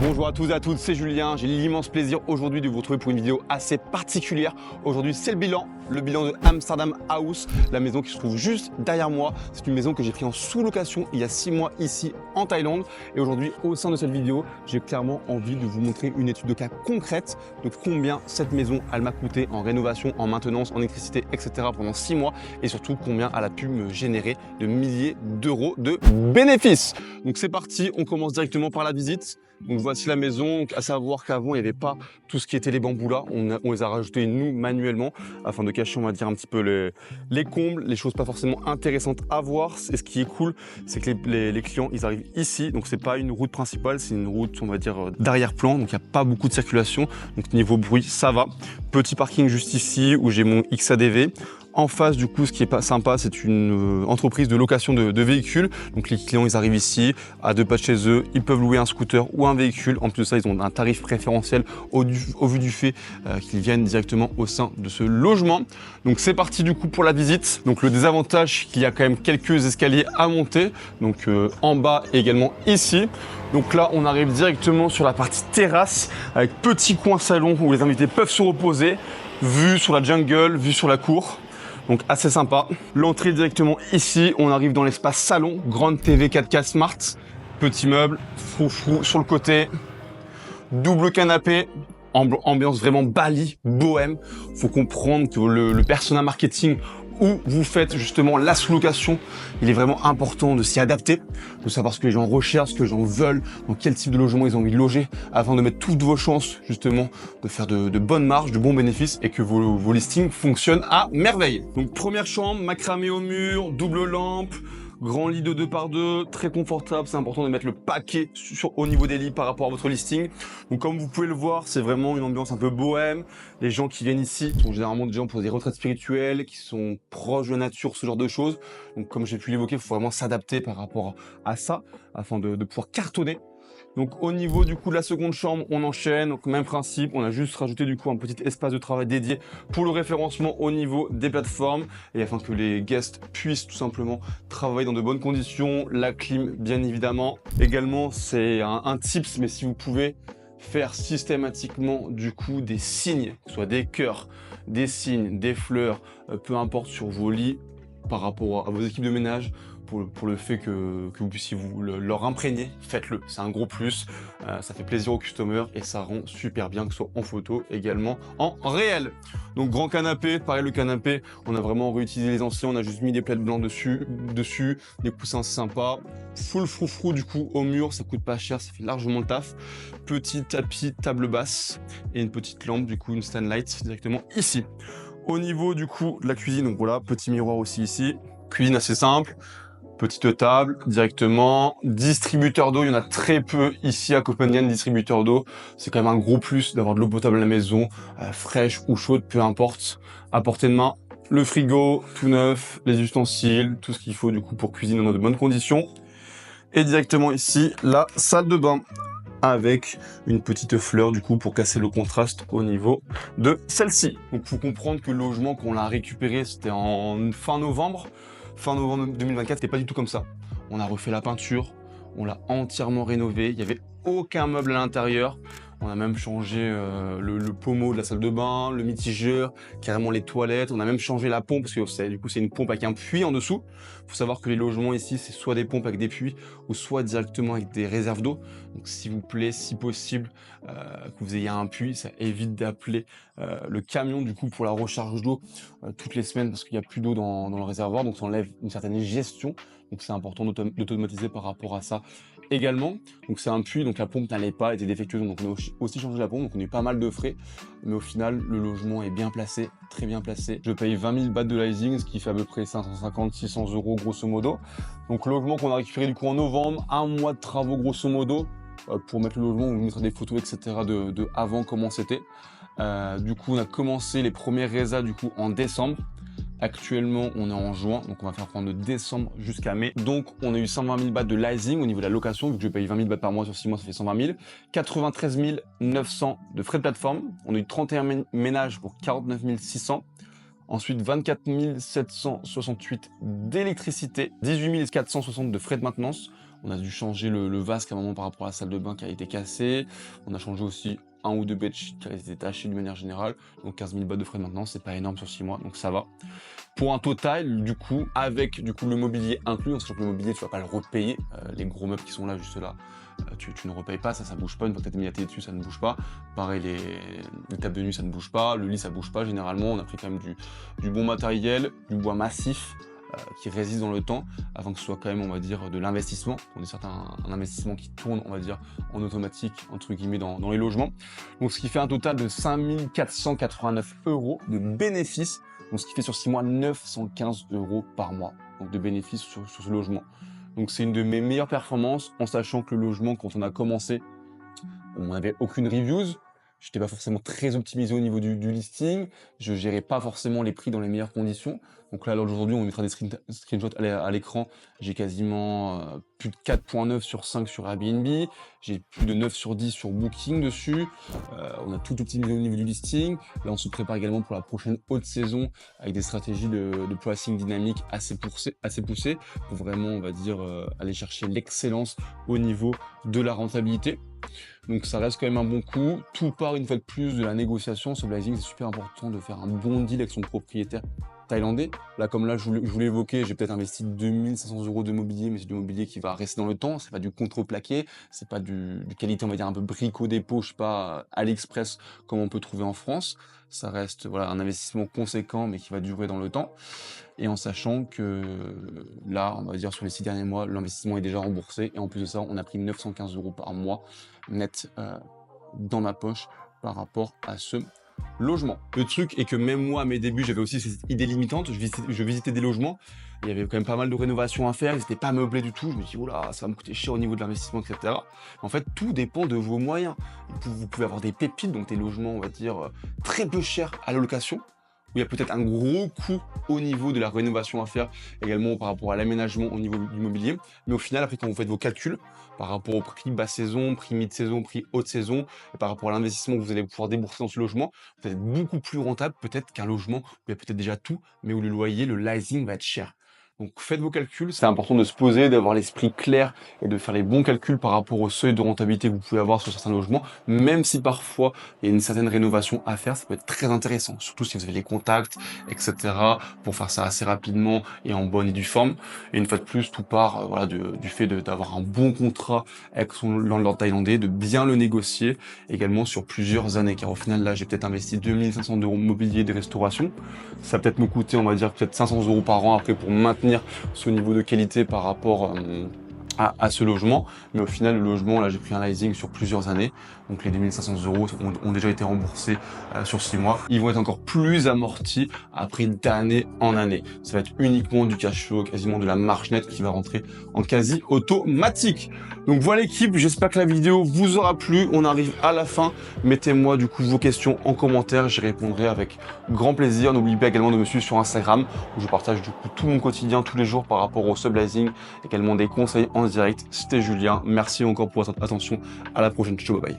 Bonjour à tous et à toutes, c'est Julien. J'ai l'immense plaisir aujourd'hui de vous retrouver pour une vidéo assez particulière. Aujourd'hui, c'est le bilan de Amsterdam House, la maison qui se trouve juste derrière moi. C'est une maison que j'ai pris en sous-location il y a 6 mois ici en Thaïlande. Et aujourd'hui, au sein de cette vidéo, j'ai clairement envie de vous montrer une étude de cas concrète de combien cette maison, elle m'a coûté en rénovation, en maintenance, en électricité, etc. pendant 6 mois. Et surtout, combien elle a pu me générer de milliers d'euros de bénéfices. Donc c'est parti, on commence directement par la visite. Donc voici la maison, donc, à savoir qu'avant il n'y avait pas tout ce qui était les bambous là, on les a rajoutés nous manuellement afin de cacher on va dire un petit peu les combles, les choses pas forcément intéressantes à voir. Et ce qui est cool, c'est que les clients ils arrivent ici, donc c'est pas une route principale, c'est une route on va dire d'arrière-plan, donc il n'y a pas beaucoup de circulation, donc niveau bruit ça va. Petit parking juste ici où j'ai mon XADV. En face, du coup, ce qui est pas sympa, c'est une entreprise de location de véhicules. Donc les clients, ils arrivent ici, à 2 pas de chez eux, ils peuvent louer un scooter ou un véhicule. En plus de ça, ils ont un tarif préférentiel au vu du fait qu'ils viennent directement au sein de ce logement. Donc c'est parti du coup pour la visite. Donc le désavantage, qu'il y a quand même quelques escaliers à monter. Donc en bas et également ici. Donc là, on arrive directement sur la partie terrasse avec petit coin salon où les invités peuvent se reposer. Vue sur la jungle, vue sur la cour. Donc assez sympa. L'entrée directement ici, on arrive dans l'espace salon, grande TV 4K Smart, petit meuble, froufrou sur le côté, double canapé, ambiance vraiment Bali, bohème. Faut comprendre que le persona marketing où vous faites justement la sous-location, il est vraiment important de s'y adapter, de savoir ce que les gens recherchent, ce que les gens veulent, dans quel type de logement ils ont envie de loger, afin de mettre toutes vos chances justement de faire de bonnes marges, de bons bénéfices et que vos listings fonctionnent à merveille. Donc première chambre, macramé au mur, double lampe, grand lit de 2 par 2, très confortable, c'est important de mettre le paquet au niveau des lits par rapport à votre listing. Donc comme vous pouvez le voir, c'est vraiment une ambiance un peu bohème. Les gens qui viennent ici sont généralement des gens pour des retraites spirituelles, qui sont proches de la nature, ce genre de choses. Donc comme j'ai pu l'évoquer, il faut vraiment s'adapter par rapport à ça, afin de pouvoir cartonner. Donc au niveau du coup de la seconde chambre, on enchaîne, donc même principe, on a juste rajouté du coup un petit espace de travail dédié pour le référencement au niveau des plateformes et afin que les guests puissent tout simplement travailler dans de bonnes conditions, la clim bien évidemment. Également c'est un tips, mais si vous pouvez faire systématiquement du coup des signes, que ce soit des cœurs, des signes, des fleurs, peu importe sur vos lits par rapport à vos équipes de ménage, pour le fait que vous puissiez leur imprégner, faites-le, c'est un gros plus, ça fait plaisir aux customers et ça rend super bien, que ce soit en photo, également en réel. Donc grand canapé, pareil le canapé, on a vraiment réutilisé les anciens, on a juste mis des plaids blancs dessus, des coussins sympas, full froufrou du coup au mur, ça coûte pas cher, ça fait largement le taf. Petit tapis, table basse et une petite lampe, du coup une stand light directement ici. Au niveau du coup de la cuisine, donc voilà, petit miroir aussi ici, cuisine assez simple. Petite table, directement. Distributeur d'eau, il y en a très peu ici à Copenhague, distributeur d'eau. C'est quand même un gros plus d'avoir de l'eau potable à la maison, fraîche ou chaude, peu importe, à portée de main. Le frigo, tout neuf, les ustensiles, tout ce qu'il faut du coup pour cuisiner dans de bonnes conditions. Et directement ici, la salle de bain, avec une petite fleur du coup pour casser le contraste au niveau de celle-ci. Donc faut comprendre que le logement, quand on l'a récupéré, c'était en fin novembre. Fin novembre 2024, c'était pas du tout comme ça. On a refait la peinture, on l'a entièrement rénové, il n'y avait aucun meuble à l'intérieur. On a même changé le pommeau de la salle de bain, le mitigeur, carrément les toilettes. On a même changé la pompe parce que du coup c'est une pompe avec un puits en dessous. Il faut savoir que les logements ici, c'est soit des pompes avec des puits ou soit directement avec des réserves d'eau. Donc s'il vous plaît, si possible, que vous ayez un puits, ça évite d'appeler le camion du coup pour la recharge d'eau toutes les semaines parce qu'il n'y a plus d'eau dans le réservoir. Donc ça enlève une certaine gestion. Donc c'est important d'automatiser par rapport à ça également. Donc c'est un puits, donc la pompe n'allait pas, était défectueuse, donc on a aussi changé la pompe, donc on a eu pas mal de frais, mais au final le logement est bien placé, très bien placé. Je paye 20 000 bahts de leasing, ce qui fait à peu près 550-600 € grosso modo. Donc le logement qu'on a récupéré du coup en novembre, 1 mois de travaux grosso modo, pour mettre le logement, on vous mettra des photos etc. de avant comment c'était. Du coup on a commencé les premiers résas du coup en décembre. Actuellement, on est en juin, donc on va faire prendre de décembre jusqu'à mai. Donc, on a eu 120 000 bahts de leasing au niveau de la location, vu que je paye 20 000 bahts par mois sur 6 mois, ça fait 120 000. 93 900 de frais de plateforme. On a eu 31 ménages pour 49 600. Ensuite, 24 768 d'électricité, 18 460 de frais de maintenance. On a dû changer le vasque à un moment par rapport à la salle de bain qui a été cassée. On a changé aussi un ou deux bedsheets qui avaient été tachés d'une manière générale. Donc 15 000 bahts de frais de maintenance, c'est pas énorme sur 6 mois, donc ça va. Pour un total, du coup, avec le mobilier inclus, en sachant que le mobilier, tu vas pas le repayer. Les gros meubles qui sont là, juste là, tu ne repayes pas, ça bouge pas. Une fois que tu as mis la télé dessus, ça ne bouge pas. Pareil, les tables de nuit, ça ne bouge pas. Le lit, ça bouge pas. Généralement, on a pris quand même du bon matériel, du bois massif, qui résiste dans le temps, afin que ce soit quand même, on va dire, de l'investissement. On est certain, un investissement qui tourne, on va dire, en automatique, entre guillemets, dans les logements. Donc, ce qui fait un total de 5 489 € de bénéfices. Donc, ce qui fait sur 6 mois 915 € par mois, donc de bénéfices sur ce logement. Donc, c'est une de mes meilleures performances, en sachant que le logement, quand on a commencé, on n'avait aucune reviews. Je n'étais pas forcément très optimisé au niveau du listing. Je gérais pas forcément les prix dans les meilleures conditions. Donc là, aujourd'hui, on mettra des screenshots à l'écran. J'ai quasiment plus de 4.9 sur 5 sur Airbnb. J'ai plus de 9 sur 10 sur Booking dessus. On a tout optimisé au niveau du listing. Là, on se prépare également pour la prochaine haute saison avec des stratégies de pricing dynamique assez poussées pour vraiment, on va dire, aller chercher l'excellence au niveau de la rentabilité. Donc ça reste quand même un bon coup. Tout part une fois de plus de la négociation. Sur Blazing, c'est super important de faire un bon deal avec son propriétaire thaïlandais. Là, comme là, je vous l'ai évoqué, j'ai peut-être investi 2500 € de mobilier, mais c'est du mobilier qui va rester dans le temps. C'est pas du contreplaqué, c'est pas du qualité, on va dire, un peu brique au dépôt, je sais pas, AliExpress, comme on peut trouver en France. Ça reste, voilà, un investissement conséquent, mais qui va durer dans le temps. Et en sachant que là, on va dire, sur les 6 derniers mois, l'investissement est déjà remboursé. Et en plus de ça, on a pris 915 € par mois net dans ma poche par rapport à ce logement. Le truc est que même moi, à mes débuts, j'avais aussi cette idée limitante. Je visitais des logements. Il y avait quand même pas mal de rénovations à faire. Ils n'étaient pas meublés du tout. Je me dis, oula, ça va me coûter cher au niveau de l'investissement, etc. En fait, tout dépend de vos moyens. Vous pouvez avoir des pépites, donc des logements, on va dire, très peu chers à la location, où il y a peut-être un gros coût au niveau de la rénovation à faire, également par rapport à l'aménagement au niveau du mobilier. Mais au final, après, quand vous faites vos calculs, par rapport au prix basse saison, prix mid-saison, prix haute saison, et par rapport à l'investissement que vous allez pouvoir débourser dans ce logement, vous êtes beaucoup plus rentable peut-être qu'un logement où il y a peut-être déjà tout, mais où le loyer, le leasing va être cher. Donc faites vos calculs, c'est important de se poser, d'avoir l'esprit clair et de faire les bons calculs par rapport au seuil de rentabilité que vous pouvez avoir sur certains logements, même si parfois il y a une certaine rénovation à faire, ça peut être très intéressant, surtout si vous avez les contacts, etc., pour faire ça assez rapidement et en bonne et due forme. Et une fois de plus, tout part voilà, du fait d'avoir un bon contrat avec son landlord thaïlandais, de bien le négocier également sur plusieurs années, car au final là j'ai peut-être investi 2500 € mobilier de restauration, ça va peut-être me coûter, on va dire, peut-être 500 € par an après pour maintenir ce niveau de qualité par rapport à ce logement, mais au final le logement, là j'ai pris un leasing sur plusieurs années, donc les 2500 € ont déjà été remboursés sur 6 mois, ils vont être encore plus amortis après d'année en année. Ça va être uniquement du cash flow, quasiment de la marge nette qui va rentrer en quasi automatique. Donc voilà l'équipe, j'espère que la vidéo vous aura plu, on arrive à la fin, mettez-moi du coup vos questions en commentaire, j'y répondrai avec grand plaisir. N'oubliez pas également de me suivre sur Instagram où je partage du coup tout mon quotidien tous les jours par rapport au sublazing, également des conseils en direct. C'était Julien, merci encore pour votre attention, à la prochaine, ciao, bye bye.